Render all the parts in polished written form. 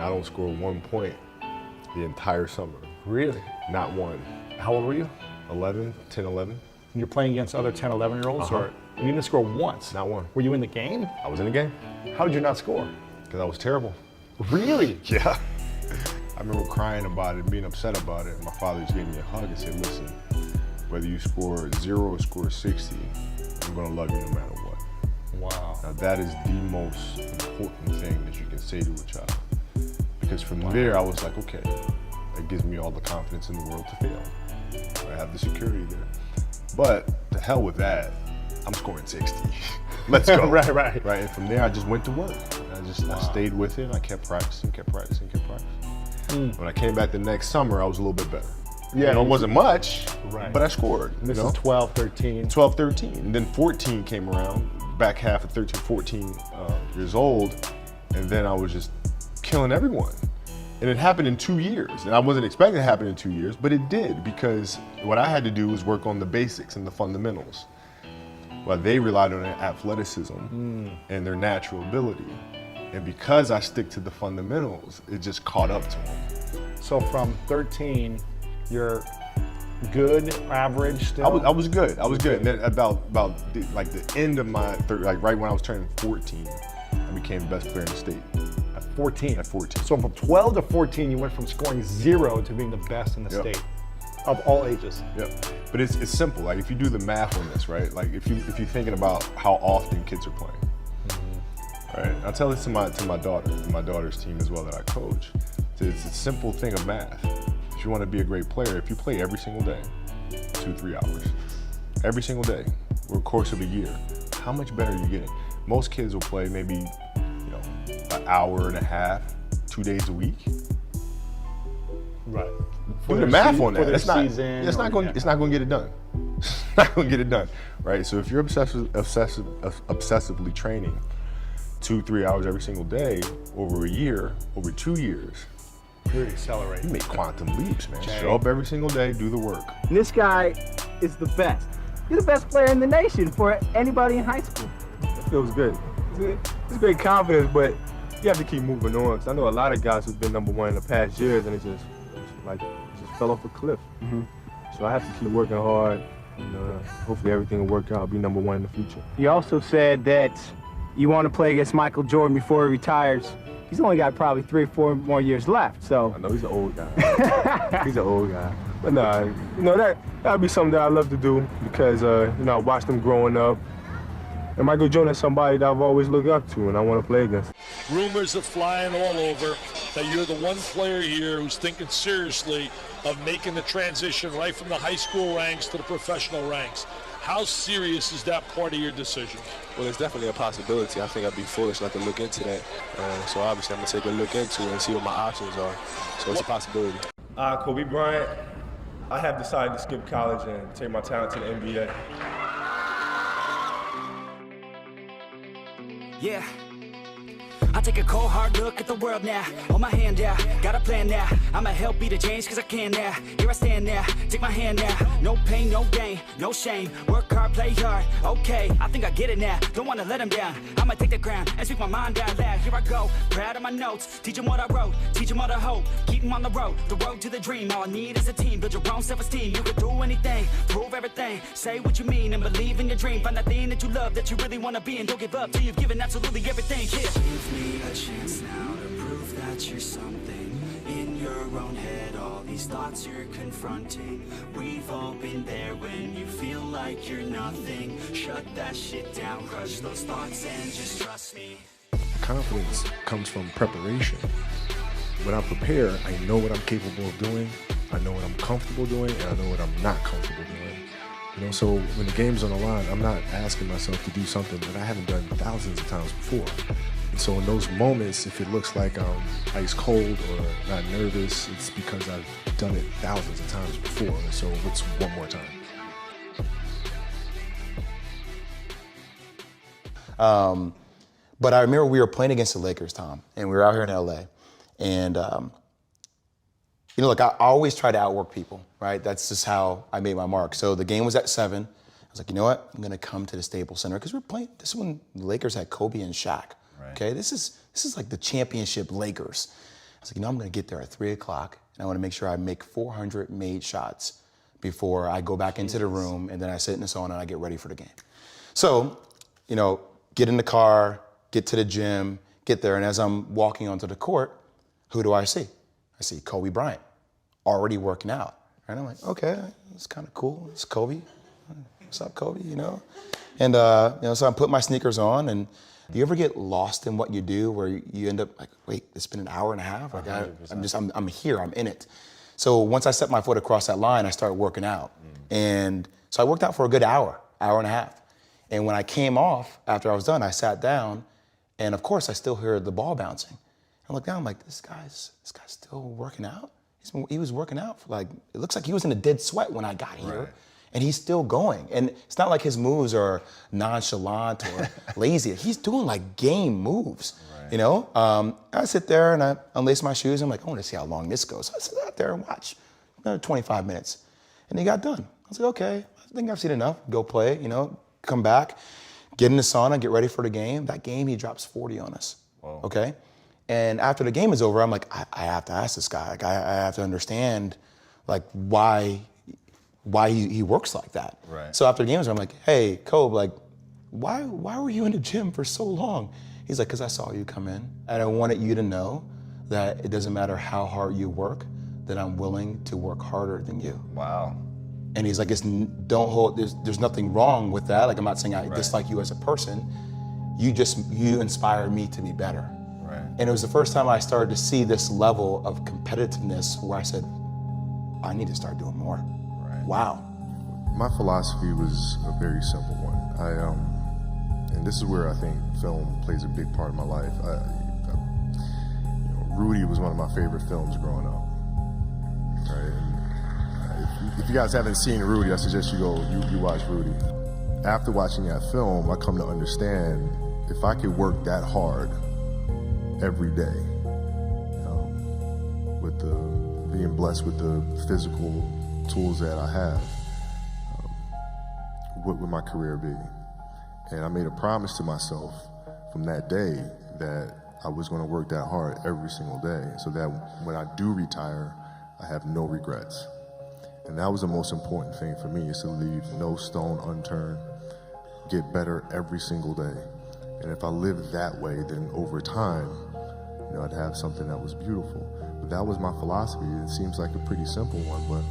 I don't score 1 point the entire summer. Really? Not one. How old were you? 11, 10, 11. And you're playing against other 10, 11-year-olds? Uh-huh. Or you didn't score once? Not one. Were you in the game? I was in the game. How did you not score? Because I was terrible. Really? Yeah. I remember crying about it and being upset about it. My father just gave me a hug and said, listen, whether you score 0 or score 60, I'm gonna love you no matter what. Wow. Now that is the most important thing that you can say to a child. Because from there, I was like, okay, that gives me all the confidence in the world to fail. I have the security there. But to hell with that, I'm scoring 60. Let's go. Right. And from there, I just went to work. I stayed with it. I kept practicing. When I came back the next summer, I was a little bit better. Yeah. It wasn't much, Right. but I scored. And this is 12, 13. 12, 13. And then 14 came around, back half of 13, 14 years old. And then I was just killing everyone. And it happened in 2 years. And I wasn't expecting it to happen in 2 years, but it did, because what I had to do was work on the basics and the fundamentals. While they relied on their athleticism and their natural ability. And because I stick to the fundamentals, it just caught up to them. So from 13, you're good, average still? I was good. And then about the end of my right when I was turning 14, I became the best player in the state. At 14? At 14. So from 12 to 14, you went from scoring 0 to being the best in the state of all ages. Yep. But it's simple. Like if you do the math on this, right? Like if you're thinking about how often kids are playing. Right. I tell this to my daughter, and my daughter's team as well that I coach. It's a simple thing of math. If you want to be a great player, if you play every single day, 2-3 hours, every single day, over the course of a year, how much better are you getting? Most kids will play maybe, an hour and a half, 2 days a week. Right. Do the math on that. It's not going to get it done. It's not going to get it done, right? So if you're obsessively training 2-3 hours every single day over a year, over 2 years, You're accelerating. you make quantum leaps, man. Show up every single day, do the work. And this guy is the best. You're the best player in the nation for anybody in high school. It feels good. It's great confidence, but you have to keep moving on. Cause I know a lot of guys who've been #1 in the past years, and it just fell off a cliff. So I have to keep working hard, and hopefully everything will work out. I'll be #1 in the future. You also said that you want to play against Michael Jordan before he retires. He's only got probably 3 or 4 more years left, so. I know he's an old guy. He's an old guy. But nah, that'd be something that I love to do because, I watched him growing up. And Michael Jordan is somebody that I've always looked up to and I want to play against. Rumors are flying all over that you're the one player here who's thinking seriously of making the transition right from the high school ranks to the professional ranks. How serious is that part of your decision? Well, it's definitely a possibility. I think I'd be foolish not to look into that. So obviously I'm going to take a look into it and see what my options are. So it's a possibility. Kobe Bryant, I have decided to skip college and take my talent to the NBA. Yeah. I take a cold hard look at the world now. Hold my hand out, got a plan now. I'ma help be the change cause I can now. Here I stand now, take my hand now. No pain, no gain, no shame. Work hard, play hard, okay. I think I get it now, don't wanna let them down. I'ma take the ground and speak my mind out loud. Here I go, proud of my notes. Teach them what I wrote, teach them all the hope. Keep them on the road to the dream. All I need is a team, build your own self-esteem. You can do anything, prove everything. Say what you mean and believe in your dream. Find that thing that you love, that you really wanna be. And don't give up till you've given absolutely everything. Yeah. Give me a chance now to prove that you're something. In your own head, all these thoughts you're confronting. We've all been there when you feel like you're nothing. Shut that shit down, crush those thoughts and just trust me. Confidence comes from preparation. When I prepare, I know what I'm capable of doing, I know what I'm comfortable doing, and I know what I'm not comfortable doing. So when the game's on the line, I'm not asking myself to do something that I haven't done thousands of times before. And so in those moments, if it looks like I'm ice cold or not nervous, it's because I've done it thousands of times before. So it's one more time. But I remember we were playing against the Lakers, Tom, and we were out here in LA. And, look, I always try to outwork people, right? That's just how I made my mark. So the game was at 7. I was like, you know what? I'm going to come to the Staples Center because we're playing. This is when the Lakers had Kobe and Shaq. Right. Okay, this is like the championship Lakers. was like, I'm gonna get there at 3 o'clock, and I wanna make sure I make 400 made shots before I go back into the room, and then I sit in the sauna and I get ready for the game. So, get in the car, get to the gym, get there, and as I'm walking onto the court, who do I see? I see Kobe Bryant, already working out. And I'm like, okay, it's kind of cool. It's Kobe. What's up, Kobe? And so I put my sneakers on, and do you ever get lost in what you do, where you end up like, wait, it's been an hour and a half. Like I'm here, I'm in it. So once I set my foot across that line, I started working out, and so I worked out for a good hour and a half. And when I came off after I was done, I sat down, and of course I still hear the ball bouncing. I look down, I'm like, this guy's still working out. He was working out for it looks like he was in a dead sweat when I got here. Right. And he's still going. And it's not like his moves are nonchalant or lazy. He's doing like game moves, right. I sit there and I unlace my shoes. I'm like, I want to see how long this goes. So I sit out there and watch another 25 minutes. And he got done. I was like, okay, I think I've seen enough. Go play, come back, get in the sauna, get ready for the game. That game, he drops 40 on us, Whoa. Okay? And after the game is over, I'm like, I have to ask this guy. Like, I have to understand, like, why he works like that. Right. So after the game is over, I'm like, hey, Kobe, like, why were you in the gym for so long? He's like, because I saw you come in, and I wanted you to know that it doesn't matter how hard you work, that I'm willing to work harder than you. Wow. And he's like, there's nothing wrong with that. Like, I'm not saying I dislike you as a person. You inspired me to be better. Right. And it was the first time I started to see this level of competitiveness where I said, I need to start doing more. Right. Wow. My philosophy was a very simple one. And this is where I think film plays a big part of my life. Rudy was one of my favorite films growing up. Right? And if you guys haven't seen Rudy, I suggest you watch Rudy. After watching that film, I come to understand if I could work that hard every day, with being blessed with the physical tools that I have, what would my career be? And I made a promise to myself from that day that I was going to work that hard every single day, so that when I do retire, I have no regrets. And that was the most important thing for me, is to leave no stone unturned, get better every single day. And if I lived that way, then over time, I'd have something that was beautiful. But that was my philosophy. It seems like a pretty simple one, but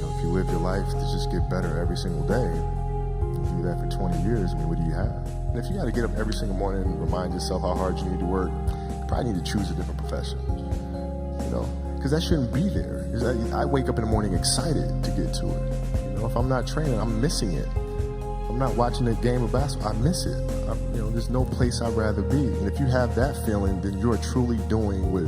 if you live your life to just get better every single day, if you do that for 20 years, what do you have? And if you got to get up every single morning and remind yourself how hard you need to work, you probably need to choose a different profession, because that shouldn't be there. I wake up in the morning excited to get to it. If I'm not training, I'm missing it. If I'm not watching a game of basketball, I miss it. There's no place I'd rather be. And if you have that feeling, then you're truly doing what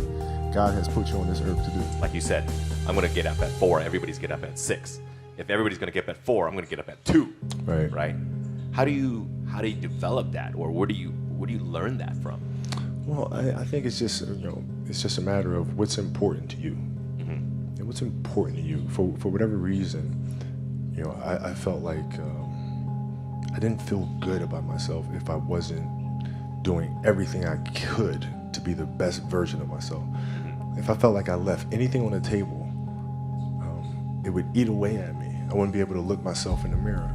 God has put you on this earth to do. Like you said, I'm going to get up at 4. Everybody's get up at 6. If everybody's going to get up at 4, I'm going to get up at 2. Right. Right. How do you develop that, or where do you learn that from? Well, I think it's just it's just a matter of what's important to you, and what's important to you for whatever reason. I felt like I didn't feel good about myself if I wasn't doing everything I could to be the best version of myself. If I felt like I left anything on the table, it would eat away at me. I wouldn't be able to look myself in the mirror.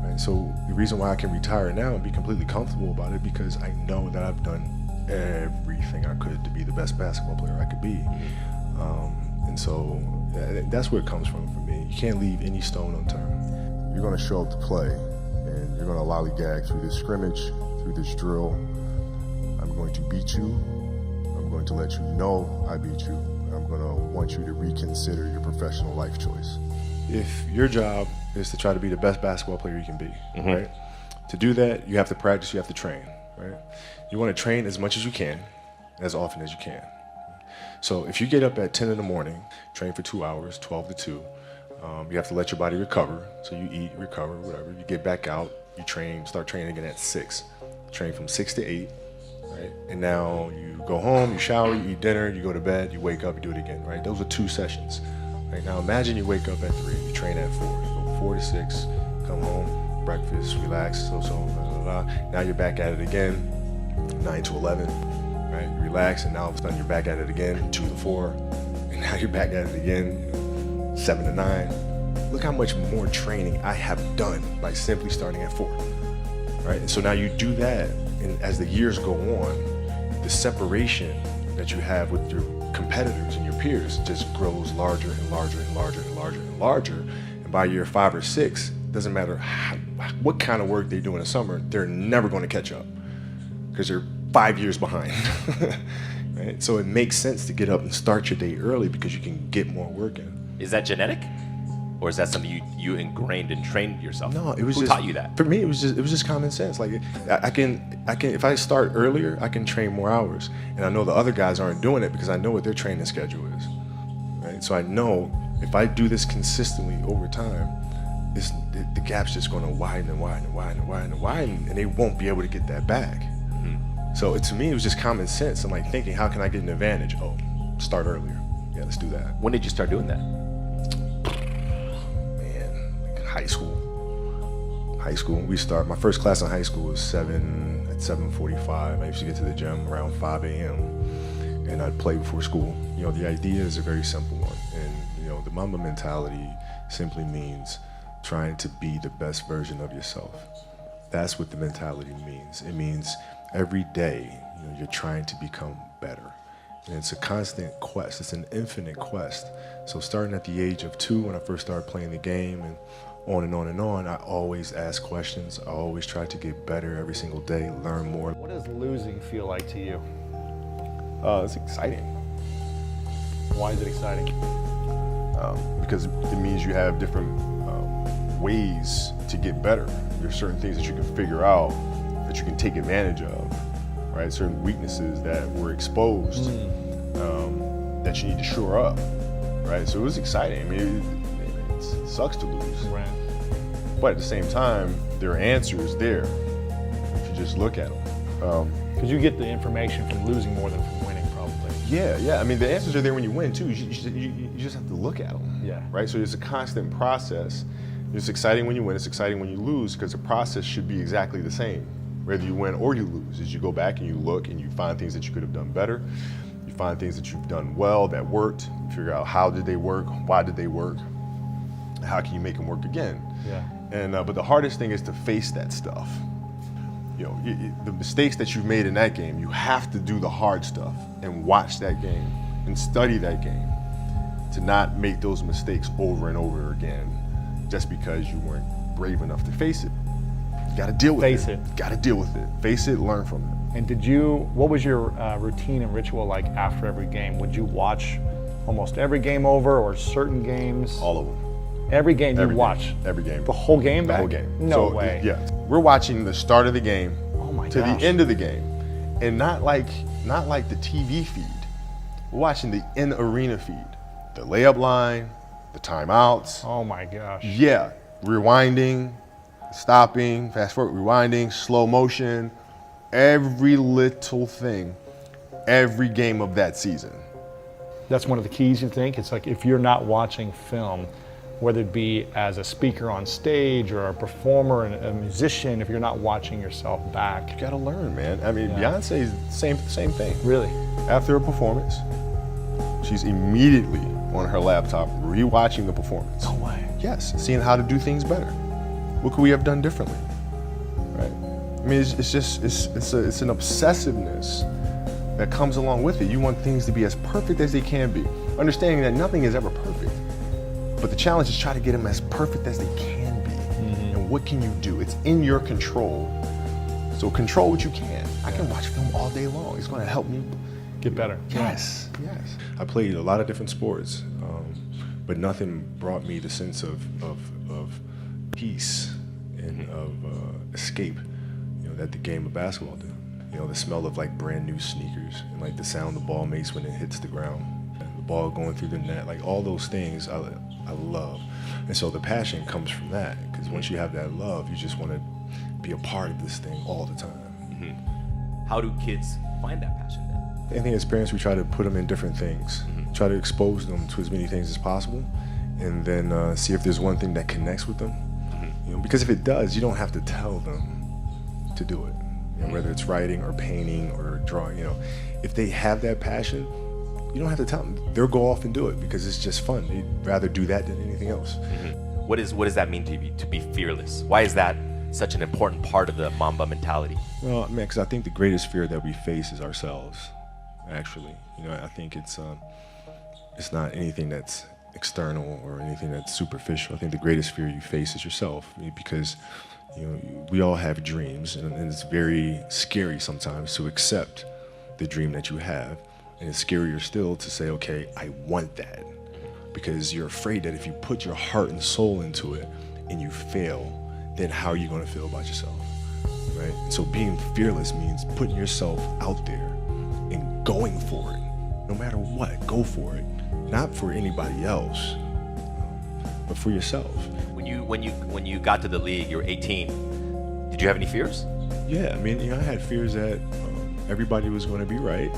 Right? So the reason why I can retire now and be completely comfortable about it, because I know that I've done everything I could to be the best basketball player I could be. And so that's where it comes from for me. You can't leave any stone unturned. You're going to show up to play, and you're going to lollygag through this scrimmage, through this drill. I'm going to beat you. I'm going to let you know I beat you. I'm going to want you to reconsider your professional life choice. If your job is to try to be the best basketball player you can be, right? To do that, you have to practice, you have to train, right? You want to train as much as you can, as often as you can. So if you get up at 10 in the morning, train for 2 hours, 12 to 2, you have to let your body recover. So you eat, recover, whatever. You get back out, you train, start training again at 6. Train from 6 to 8, right? And now you go home, you shower, you eat dinner, you go to bed, you wake up, you do it again, right? Those are 2 sessions. Right? Now imagine you wake up at 3, you train at 4, you go 4 to 6, come home, breakfast, relax, so, blah, blah, blah. Now you're back at it again, 9 to 11, right? You relax, and now all of a sudden you're back at it again, 2 to 4, and now you're back at it again, 7 to 9. Look how much more training I have done by simply starting at 4, right? And so now you do that, and as the years go on, the separation that you have with your competitors and your peers just grows larger and larger and larger and larger and larger. And by year 5 or 6, doesn't matter what kind of work they do in the summer, they're never going to catch up because they're 5 years behind. Right? So it makes sense to get up and start your day early because you can get more work in. Is that genetic? Or is that something you ingrained and trained yourself? No, it was Who just, taught you that? For me, it was just common sense. Like I can if I start earlier, I can train more hours, and I know the other guys aren't doing it because I know what their training schedule is. Right? So I know if I do this consistently over time, the gap's just going to widen and widen and widen and widen and widen, and they won't be able to get that back. Mm-hmm. So to me, it was just common sense. I'm like thinking, how can I get an advantage? Oh, start earlier. Yeah, let's do that. When did you start doing that? High school. We start. My first class in high school was 7:45. I used to get to the gym around 5 a.m. and I'd play before school. You know, the idea is a very simple one, and you know, the Mamba mentality simply means trying to be the best version of yourself. That's what the mentality means. It means every day, you know, you're trying to become better. And it's a constant quest. It's an infinite quest. So starting at the age of 2, when I first started playing the game, and on and on and on, I always ask questions. I always try to get better every single day, learn more. What does losing feel like to you? It's exciting. Why is it exciting? Because it means you have different ways to get better. There's certain things that you can figure out, that you can take advantage of, right? Certain weaknesses that were exposed that you need to shore up, right? So it was exciting. I mean, it sucks to lose. Right. But at the same time, there are answers there if you just look at them. Because you get the information from losing more than from winning, probably. Yeah. I mean, the answers are there when you win too. You just have to look at them. Yeah. Right. So it's a constant process. It's exciting when you win. It's exciting when you lose, because the process should be exactly the same, whether you win or you lose. As you go back and you look and you find things that you could have done better. You find things that you've done well that worked. You figure out how did they work, why did they work, how can you make them work again. Yeah. And but the hardest thing is to face that stuff. You know, the mistakes that you've made in that game, you have to do the hard stuff and watch that game and study that game to not make those mistakes over and over again just because you weren't brave enough to face it. You got to deal with it. Face it. Got to deal with it. Face it, learn from it. And what was your routine and ritual like after every game? Would you watch almost every game over, or certain games? All of them. Every game you Every watch? game. Every game. The whole game back? The whole game. No way. Yeah. We're watching the start of the game to gosh. the end of the game. And not like the TV feed. We're watching the in-arena feed. The layup line, the timeouts. Oh my gosh. Yeah. Rewinding, stopping, fast forward, rewinding, slow motion, every little thing, every game of that season. That's one of the keys, you think? It's like if you're not watching film, whether it be as a speaker on stage or a performer and a musician, if you're not watching yourself back. You gotta learn, man. I mean, Yeah. Beyonce's same thing. Really? After a performance, she's immediately on her laptop rewatching the performance. No way. Yes, seeing how to do things better. What could we have done differently? Right? I mean, it's an obsessiveness that comes along with it. You want things to be as perfect as they can be, understanding that nothing is ever perfect. But the challenge is try to get them as perfect as they can be. Mm-hmm. And what can you do? It's in your control. So control what you can. I can watch film all day long. It's going to help me Get better. Yes. I played a lot of different sports, but nothing brought me the sense of peace and of escape, you know, that the game of basketball did. You know, the smell of like brand new sneakers and like the sound the ball makes when it hits the ground, and the ball going through the net, like all those things I love. And so the passion comes from that, because once you have that love, you just want to be a part of this thing all the time. Mm-hmm. How do kids find that passion then? I think as parents, we try to put them in different things, try to expose them to as many things as possible, and then see if there's one thing that connects with them. You know, because if it does, you don't have to tell them to do it. You know, whether it's writing or painting or drawing, you know, if they have that passion, you don't have to tell them. They'll go off and do it because it's just fun. They'd rather do that than anything else. What does that mean to be fearless? Why is that such an important part of the Mamba mentality? Well, man, because I think the greatest fear that we face is ourselves, actually. You know, I think it's not anything that's external or anything that's superficial. I think the greatest fear you face is yourself, because you know, we all have dreams, and it's very scary sometimes to accept the dream that you have, and it's scarier still to say, okay, I want that, because you're afraid that if you put your heart and soul into it and you fail, then how are you going to feel about yourself, right? So being fearless means putting yourself out there and going for it, no matter what. Go for it, not for anybody else, but for yourself. When you got to the league, you were 18. Did you have any fears? Yeah, I mean, you know, I had fears that everybody was going to be right.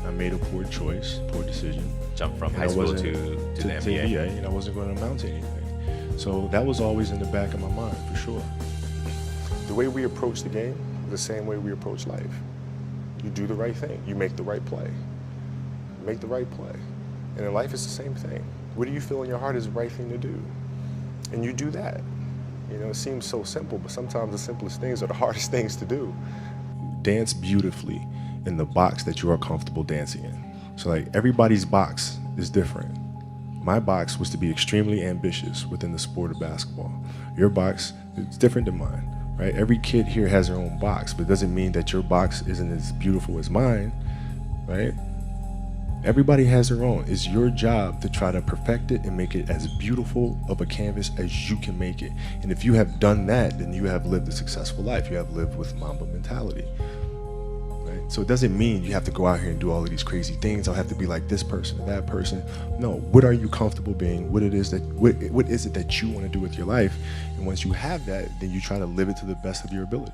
I made a poor choice, poor decision. Jump from high school to the NBA. And I wasn't going to amount to anything. So that was always in the back of my mind, for sure. The way we approach the game, the same way we approach life. You do the right thing. You make the right play. Make the right play. And in life, it's the same thing. What do you feel in your heart is the right thing to do? And you do that. You know, it seems so simple, but sometimes the simplest things are the hardest things to do. Dance beautifully in the box that you are comfortable dancing in. So like, everybody's box is different. My box was to be extremely ambitious within the sport of basketball. Your box is different than mine, right? Every kid here has their own box, but it doesn't mean that your box isn't as beautiful as mine, right? Everybody has their own. It's your job to try to perfect it and make it as beautiful of a canvas as you can make it. And if you have done that, then you have lived a successful life. You have lived with Mamba mentality. Right? So it doesn't mean you have to go out here and do all of these crazy things. I'll have to be like this person or that person. No, what are you comfortable being? What is it that you want to do with your life? And once you have that, then you try to live it to the best of your ability.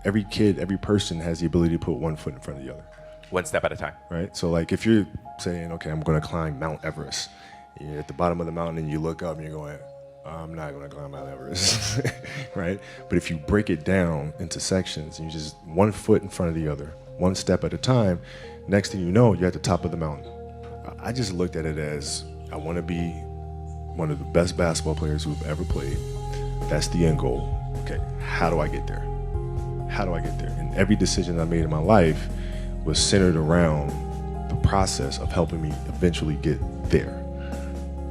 Every kid, every person has the ability to put one foot in front of the other. One step at a time. Right? So like, if you're saying, okay, I'm going to climb Mount Everest, you're at the bottom of the mountain and you look up and you're going, I'm not going to climb Mount Everest, right? But if you break it down into sections and you just one foot in front of the other, one step at a time, next thing you know, you're at the top of the mountain. I just looked at it as, I want to be one of the best basketball players who've ever played. That's the end goal. Okay, how do I get there? How do I get there? And every decision I made in my life was centered around the process of helping me eventually get there.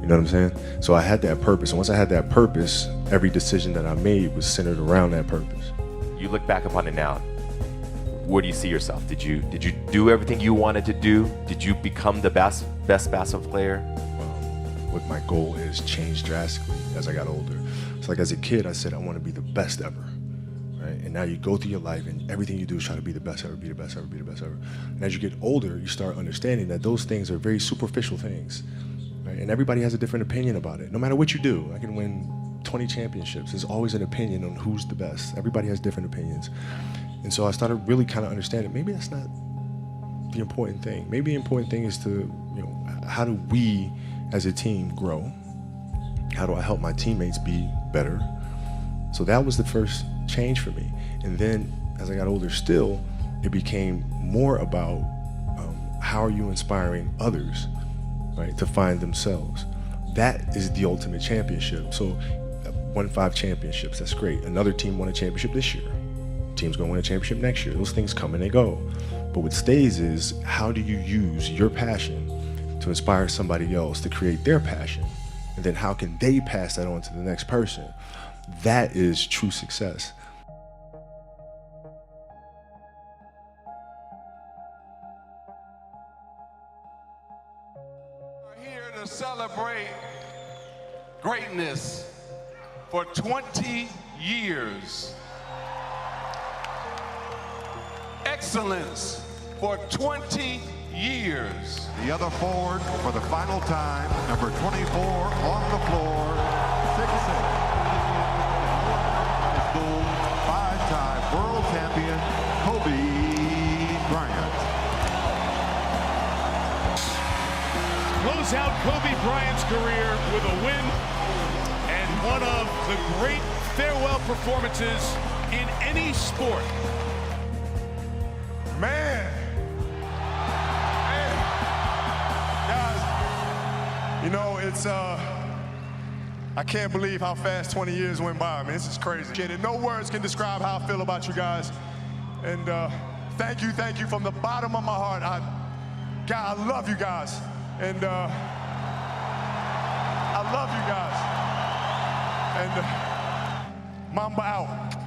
You know what I'm saying? So I had that purpose, and once I had that purpose, every decision that I made was centered around that purpose. You look back upon it now, where do you see yourself? Did you do everything you wanted to do? Did you become the best basketball player? What my goal is changed drastically as I got older. So like, as a kid, I said I want to be the best ever. Right? And now you go through your life and everything you do is try to be the best ever, be the best ever, be the best ever. And as you get older, you start understanding that those things are very superficial things. Right? And everybody has a different opinion about it. No matter what you do, I can win 20 championships. There's always an opinion on who's the best. Everybody has different opinions. And so I started really kind of understanding, maybe that's not the important thing. Maybe the important thing is to, you know, how do we as a team grow? How do I help my teammates be better? So that was the first change for me. And then as I got older still, it became more about how are you inspiring others, right, to find themselves. That is the ultimate championship. So won 5 championships, that's great. Another team won a championship this year. Team's gonna win a championship next year. Those things come and they go. But what stays is, how do you use your passion to inspire somebody else to create their passion? And then how can they pass that on to the next person? That is true success. We're here to celebrate greatness for 20 years. Excellence for 20 years. The other forward for the final time, number 24 on the floor, 6'6". School 5-time world champion, Kobe Bryant. Close out Kobe Bryant's career with a win and one of the great farewell performances in any sport. Man, You know, it's, I can't believe how fast 20 years went by. I mean, this is crazy. No words can describe how I feel about you guys. And thank you from the bottom of my heart. God, I love you guys. And I love you guys. And Mamba out.